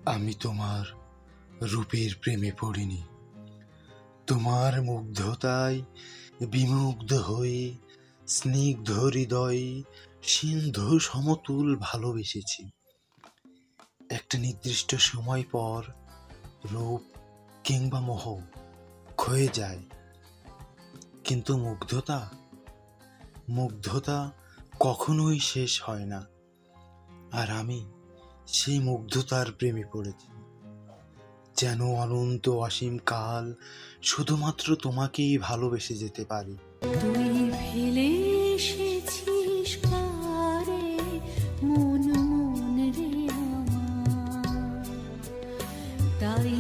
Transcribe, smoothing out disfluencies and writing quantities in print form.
আমি তোমার রূপের প্রেমে পড়িনি, তোমার মুগ্ধতায় বিমুগ্ধ হয়ে স্নিগ্ধ হৃদয়ে সিন্ধু সমতুল ভালোবেসেছি। একটা নির্দিষ্ট সময় পর রূপ কিংবা মোহ ক্ষয়ে যায়, কিন্তু মুগ্ধতা মুগ্ধতা কখনোই শেষ হয় না। আর আমি সেই মুগ্ধতার প্রেমে পড়েছি, যেন অনন্ত অসীম কাল শুধুমাত্র তোমাকেই ভালোবেসে যেতে পারি। তুই ফেলে এসেছিস কারে মন মন রে আমার, তাই